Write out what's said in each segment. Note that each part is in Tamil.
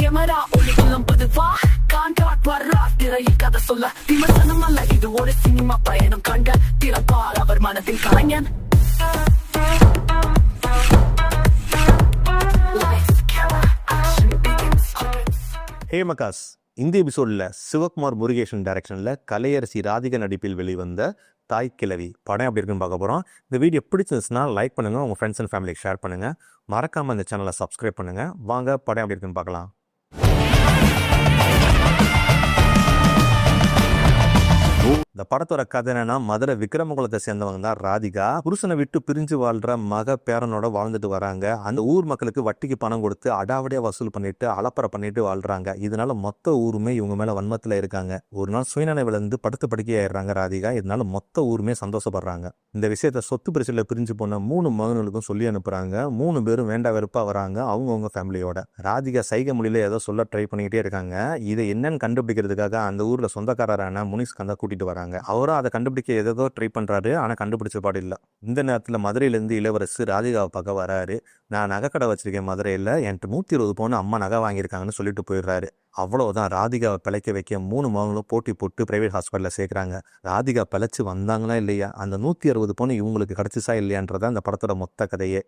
கேமரா ஒளிக்குள்ளம் பதுவா கான்ட்ராக்ட் வர்றா திரையில் கதை சொல்ல விமர்சனம் அல்ல இது ஒரு சினிமா பயணம் கண்ட திறப்பார் அவர் மனதில் கலைஞன். ஹே மகாஸ், இந்த எபிசோடில் சிவகுமார் முருகேசன் டைரக்ஷனில் கலையரசி ராதிகா நடிப்பில் வெளிவந்த தாய் கிழவி படம் எப்படி இருக்குன்னு பார்க்க போகிறோம். இந்த வீடியோ பிடிச்சிருந்துச்சுன்னா லைக் பண்ணுங்கள், உங்கள் ஃப்ரெண்ட்ஸ் அண்ட் ஃபேமிலிக்கு ஷேர் பண்ணுங்கள், மறக்காமல் இந்த சேனலை சப்ஸ்கிரைப் பண்ணுங்கள். வாங்க படம் எப்படி இருக்குன்னு பார்க்கலாம். இந்த படத்தோட கதை என்னன்னா, மதுரை விக்ரமகுளத்தை சேர்ந்தவங்க தான் ராதிகா. புருஷனை விட்டு பிரிஞ்சு வாழ்ற மக பேரனோட வாழ்ந்துட்டு வராங்க. அந்த ஊர் மக்களுக்கு வட்டிக்கு பணம் கொடுத்து அடாவடியா வசூல் பண்ணிட்டு அலப்பறை பண்ணிட்டு வாழ்றாங்க. இதனால மொத்த ஊருமே இவங்க மேல வன்மத்துல இருக்காங்க. ஒரு நாள் சுயநினைவுல இருந்து படுத்து படுக்கையாயிடுறாங்க ராதிகா. இதனால மொத்த ஊருமே சந்தோஷப்படுறாங்க. இந்த விஷயத்த சொத்து பிரச்சனையில பிரிஞ்சு போன 3 மகன்களுக்கும் சொல்லி அனுப்புறாங்க. 3 பேரும் வேண்டா வெறுப்பா வராங்க அவங்கவுங்க ஃபேமிலியோட. ராதிகா சைகை மொழியில ஏதோ சொல்ல ட்ரை பண்ணிக்கிட்டே இருக்காங்க. இதை என்னன்னு கண்டுபிடிக்கிறதுக்காக அந்த ஊர்ல சொந்தக்காரரான முனிஸ்காந்தா கூட்டிட்டு வராங்க. அவரும் அதை கண்டுபிடிக்க ஏதோ ட்ரை பண்றாரு, ஆனா கண்டுபிடிச்ச பாடு இல்ல. இந்த நேரத்துல மதுரையிலிருந்து இளவரசு ராதிகாவை பார்க்க வராரு. நான் நகைக்கடை வச்சிருக்கேன் மதுரையில, என்கிட்ட 120 பவுன் அம்மா நகை வாங்கியிருக்காங்கன்னு சொல்லிட்டு போயிடுறாரு. அவ்வளவுதான், ராதிகாவை பிழைக்க வைக்க 3 மகங்களும் போட்டி போட்டு பிரைவேட் ஹாஸ்பிட்டல்ல சேர்க்கிறாங்க. ராதிகா பிழைச்சு வந்தாங்களா இல்லையா, அந்த 160 பவுன் இவங்களுக்கு கிடைச்சிச்சா இல்லையான்றதான் அந்த படத்தோட மொத்த கதையே.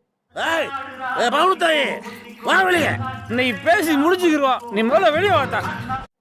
பேசி முடிச்சுக்கிறோம், நீ முதல்ல வெளியே வாத்தா.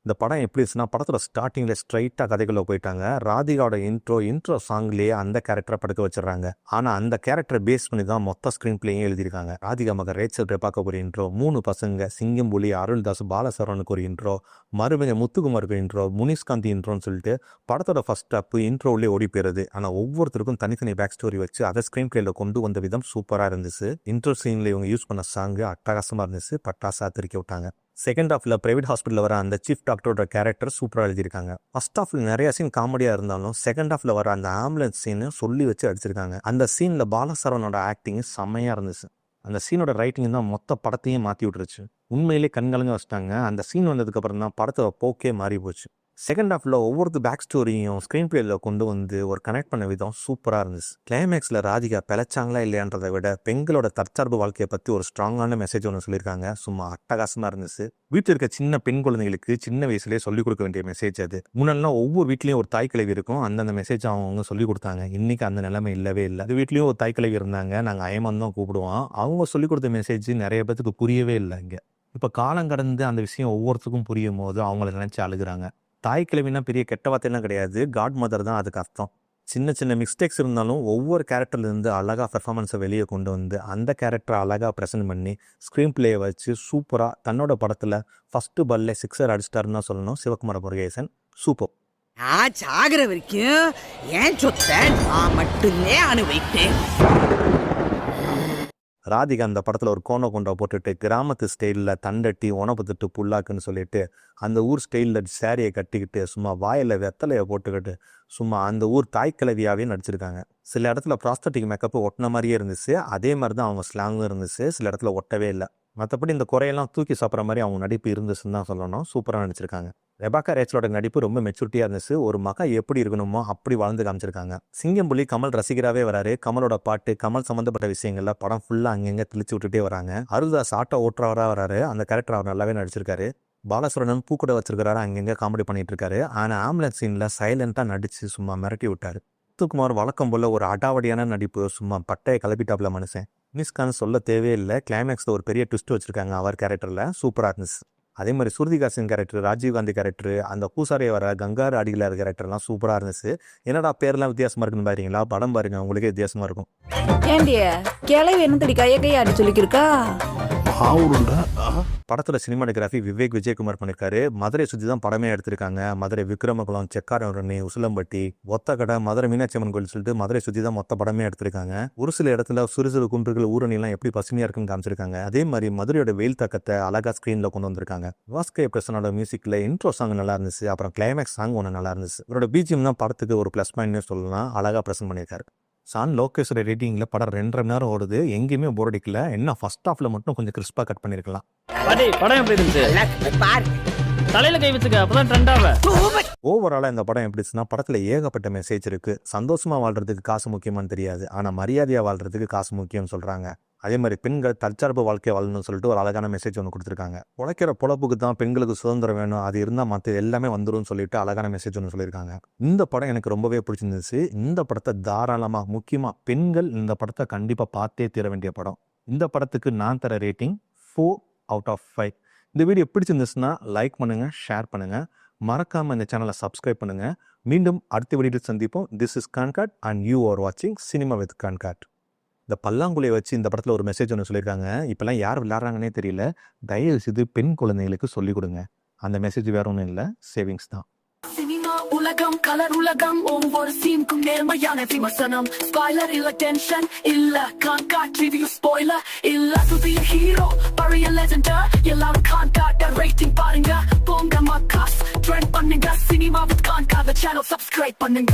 இந்த படம் எப்படி இருந்துச்சுன்னா, படத்தோட ஸ்டார்டிங்ல ஸ்ட்ரைட்டா கதைக்குள்ள போயிட்டாங்க. ராதிகாவோட இன்ட்ரோ சாங்லயே அந்த கேரக்டரை படுக்க வச்சிடறாங்க. ஆனா அந்த கேரக்டரை பேஸ் பண்ணி தான் மொத்த ஸ்கிரீன் பிளேயும் எழுதியிருக்காங்க. ராதிகா மகன் ரேச்சல் ரெபாக்கு ஒரு இன்ட்ரோ, 3 பசங்க சிங்கம்புலி, அருள்தாஸ், பாலசரவனுக்கு ஒரு இன்ட்ரோ, மறுபடிய முத்துக்குமாருக்கு இன்ட்ரோ, முனிஸ்காந்தி இன்ட்ரோன்னு சொல்லிட்டு படத்தோட ஃபர்ஸ்ட் ஸ்டாப் இன்ட்ரோவிலே ஓடி போயிருது. ஆனா ஒவ்வொருத்தருக்கும் தனித்தனி பேக் ஸ்டோரி வச்சு அதை ஸ்கிரீன் பிளேல கொண்டு வந்த விதம் சூப்பரா இருந்துச்சு. இன்ட்ரோ சீன்ல இவங்க யூஸ் பண்ண சாங் அட்டகாசமா இருந்துச்சு, பட்டாசா திருக்கி விட்டாங்க. செகண்ட் ஹாஃப்ல பிரைவேட் ஹாஸ்பிட்டல் வர அந்த சீஃப் டாக்டரோட கேரக்டர் சூப்பராக எழுதியிருக்காங்க. ஃபர்ஸ்ட் ஹாஃப்ல நிறைய சீன் காமெடியா இருந்தாலும் செகண்ட் ஹாஃப்ல வர அந்த ஆம்புலன்ஸ் சீனு சொல்லி வச்சு அடிச்சிருக்காங்க. அந்த சீன்ல பாலசரவனோட ஆக்டிங் செம்மையா இருந்துச்சு. அந்த சீனோட ரைட்டிங் தான் மொத்த படத்தையே மாற்றி விட்டுருச்சு. உண்மையிலே கண்கலங்க வச்சிட்டாங்க. அந்த சீன் வந்ததுக்கு அப்புறம் தான் படத்தோட போக்கே மாறி போச்சு. செகண்ட் ஹாஃப்ல ஒவ்வொரு பேக் ஸ்டோரியும் ஸ்கிரீன் பிளேல கொண்டு வந்து ஒரு கனெக்ட் பண்ண விதம் சூப்பரா இருந்துச்சு. கிளைமேக்ஸ்ல ராதிகா பிழைச்சாங்களா இல்லையான்றதை விட பெண்களோட தற்சார்பு வாழ்க்கையை பத்தி ஒரு ஸ்ட்ராங்கான மெசேஜ் ஒன்று சொல்லியிருக்காங்க. சும்மா அட்டகாசமா இருந்துச்சு. வீட்டில் இருக்க சின்ன பெண் குழந்தைகளுக்கு சின்ன வயசுலேயே சொல்லிக் கொடுக்க வேண்டிய மெசேஜ் அது. முன்னெல்லாம் ஒவ்வொரு வீட்லயும் ஒரு தாய் கிழவி இருக்கும், அந்தந்த மெசேஜ் அவங்க சொல்லி கொடுத்தாங்க. இன்னைக்கு அந்த நிலைமை இல்லவே இல்லை. அது வீட்லயும் ஒரு தாய் கிழவி இருந்தாங்க, நாங்க அயமான் தான் கூப்பிடுவோம். அவங்க சொல்லிக் கொடுத்த மெசேஜ் நிறைய பேருக்கு புரியவே இல்லை. இங்க இப்ப காலம் கடந்து அந்த விஷயம் ஒவ்வொருத்துக்கும் புரியும் போது அவங்கள நினைச்சு அழுகுறாங்க. தாய் கிழவினா பெரிய கெட்ட வார்த்தைலாம் கிடையாது, காட் மதர் தான் அதுக்கு அர்த்தம். சின்ன சின்ன மிஸ்டேக்ஸ் இருந்தாலும் ஒவ்வொரு கேரக்டர்ல இருந்து அழகா பெர்ஃபார்மன்ஸை வெளியே கொண்டு வந்து அந்த கேரக்டரை அழகா ப்ரெசென்ட் பண்ணி ஸ்கிரீன் பிளேயை வச்சு சூப்பரா தன்னோட படத்துல ஃபர்ஸ்ட் பால்ல 6 அடிச்சிட்டாருன்னு தான் சொல்லணும் சிவகுமார் முருகேசன். சூப்பர். நான் சாகிற வரைக்கும் ஏன் சொத்தை நான் மட்டுமே அனுபவித்தேன். ராதிகா அந்த படத்தில் ஒரு கோண கொண்டா போட்டுட்டு கிராமத்து ஸ்டைலில் தண்டட்டி உணப்பத்துட்டு புல்லாக்குன்னு சொல்லிட்டு அந்த ஊர் ஸ்டைலில் சாரியை கட்டிக்கிட்டு சும்மா வாயில் வெத்தலையை போட்டுக்கிட்டு சும்மா அந்த ஊர் தாய்க்கிழவியாகவே நடிச்சிருக்காங்க. சில இடத்துல ப்ராஸ்தட்டிக் மேக்கப் ஒட்டின மாதிரியே இருந்துச்சு, அதே மாதிரி தான் அவங்க ஸ்லாங்கும் இருந்துச்சு. சில இடத்துல ஒட்டவே இல்லை. மற்றபடி இந்த குறையெல்லாம் தூக்கி சாப்பிட்ற மாதிரி அவங்க நடிப்பு இருந்துச்சுன்னு தான் சொல்லணும். சூப்பராக நடிச்சிருக்காங்க. ரெபாக்கா ரேச்சலோட நடிப்பு ரொம்ப மெச்சூரிட்டியா இருந்துச்சு. ஒரு மகா எப்படி இருக்கணுமோ அப்படி வாழ்ந்து காமிச்சிருக்காங்க. சிங்கம்புலி கமல் ரசிகராகவே வராரு. கமலோட பாட்டு, கமல் சம்பந்தப்பட்ட விஷயங்கள்ல படம் ஃபுல்லா அங்கங்க தெளிச்சு விட்டுட்டே வராங்க. அருள்தாஸ் ஆட்டோ ஓட்டுறவரா வராரு. அந்த கேரக்டர் அவர் நல்லாவே நடிச்சிருக்காரு. பாலசுரனன் பூக்கூட வச்சிருக்காரு, அங்கங்க காமெடி பண்ணிட்டு இருக்காரு. ஆனா ஆம்புலன்ஸ் சீன்ல சைலண்டா நடிச்சு சும்மா மிரட்டி விட்டாரு. முத்துக்குமார் வழக்கம் போல ஒரு அடாவடியான நடிப்பு, சும்மா பட்டையை கிளப்பிட்டாப்ல மனுஷன். மிஸ்கான் சொல்ல தேவையில்லை. கிளைமேக்ஸ்ல ஒரு பெரிய ட்விஸ்ட் வச்சிருக்காங்க அவர் கேரக்டர்ல, சூப்பரா இருந்துச்சு. அதே மாதிரி சுருதிகாசன் கேரக்டர், ராஜீவ்காந்தி கேரக்டர், அந்த பூசாரியை வர கங்காரு அடிகளார் கேரக்டர்லாம் சூப்பராக இருந்துச்சு. என்னடா பேர்லாம் வித்தியாசமா இருக்குன்னு பாருங்களா, படம் பாருங்க, உங்களுக்கே வித்தியாசமா இருக்கும். ஏண்டிய கிளவி என்ன தடி கையை அடி சொல்லிக்கிருக்கா. படத்தோட சினிமாட்டோகிராஃபி விவேக் விஜயகுமார் பண்ணியிருக்காரு. மதுரை சுற்றி தான் படமே எடுத்திருக்காங்க. மதுரை விக்ரமகுளம், செக்காரவரணி, உசிலம்பட்டி, ஒத்தக்கடை, மதுரை மீனாட்சி அம்மன் கோயில் சொல்லிட்டு மதுரை சுற்றி தான் மொத்த படமே எடுத்திருக்காங்க. ஒரு சில இடத்துல சிறு சிறு குன்றுகள் ஊரணிலாம் எப்படி பசுமையா இருக்குன்னு காமிச்சிருக்காங்க. அதே மாதிரி மதுரையோட வெயில் தாக்கத்தை அழகா ஸ்கிரீன்ல கொண்டு வந்திருக்காங்க. வாஸ்கே பிரசனோட மியூசிக்ல இன்ட்ரோ சாங் நல்லா இருந்துச்சு. அப்புறம் கிளைமேக்ஸ் சாங் ஒன்று நல்லா இருந்துச்சு. இவரோட பிஜிஎம் தான் படத்துக்கு ஒரு ப்ளஸ் பாயிண்ட்னு சொல்லலாம். அழகா ப்ரெசென்ட் பண்ணியிருக்காரு. சான் லோகேஷோட ரேட்டிங்ல படம் 2.5 மணி நேரம் ஓடுது. எங்கேயுமே போர் அடிக்கல. என்ன ஃபர்ஸ்ட் ஹாஃப்ல மட்டும் கொஞ்சம் கிறிஸ்பா கட் பண்ணிருக்கலாம். படம் எப்படி இருந்துச்சு? தலையில கை வச்சுக்க, அப்பதான் ட்ரெண்டாவ. ஓவராலா இந்த படம் எப்படிச்சுன்னா, படத்துல ஏகப்பட்ட மெசேஜ் இருக்கு. சந்தோஷமா வாழ்றதுக்கு காசு முக்கியமானு தெரியாது, ஆனா மரியாதையா வாழ்றதுக்கு காசு முக்கியம் சொல்றாங்க. அதே மாதிரி பெண்கள் தற்சார்பு வாழ்க்கை வாழணும்னு சொல்லிட்டு ஒரு அழகான மெசேஜ் ஒன்று கொடுத்துருக்காங்க. உழைக்கிற பொழப்புக்கு தான் பெண்களுக்கு சுதந்திரம் வேணும், அது இருந்தால் மற்ற எல்லாமே வந்துடும் சொல்லிட்டு அழகான மெசேஜ் ஒன்று சொல்லியிருக்காங்க. இந்த படம் எனக்கு ரொம்பவே பிடிச்சிருந்துச்சு. இந்த படத்தை தாராளமாக, முக்கியமாக பெண்கள் இந்த படத்தை கண்டிப்பாக பார்த்தே தீர வேண்டிய படம். இந்த படத்துக்கு நான் தர ரேட்டிங் 4/5. இந்த வீடியோ பிடிச்சிருந்துச்சுன்னா லைக் பண்ணுங்கள், ஷேர் பண்ணுங்கள், மறக்காமல் இந்த சேனலை சப்ஸ்கிரைப் பண்ணுங்கள். மீண்டும் அடுத்த வீடியோவில் சந்திப்போம். திஸ் இஸ் கான்காட் அண்ட் யூ ஆர் வாட்சிங் சினிமா வித் கான்காட். இந்த பல்லாங்குழியை வச்சு இந்த படத்தில் ஒரு மெசேஜ் ஒன்று சொல்லியிருக்காங்க. இப்போல்லாம் யார் விளையாடுறாங்கன்னே தெரியல, தயவு செய்து பெண் குழந்தைகளுக்கு சொல்லிக் கொடுங்க. அந்த மெசேஜ் வேற ஒன்றும் இல்லை, சேவிங்ஸ் தான். சினிமா உலகம், கலர் உலகம், ஒவ்வொரு சீனுக்கும் நேர்மையான விமர்சனம். ஸ்பாய்லர் இல்ல, டென்ஷன் இல்ல, கான்காட் ரிவ்யூ ஸ்பாய்லர் இல்ல. புதிய ஹீரோ, பழைய லெஜெண்டர், எல்லாரும் கான்காட் ரேட்டிங் பாருங்க. போங்க மக்காஸ், ட்ரெண்ட் பண்ணுங்க. சினிமா வித் கான்காட் சேனல் சப்ஸ்கிரைப் பண்ணுங்க.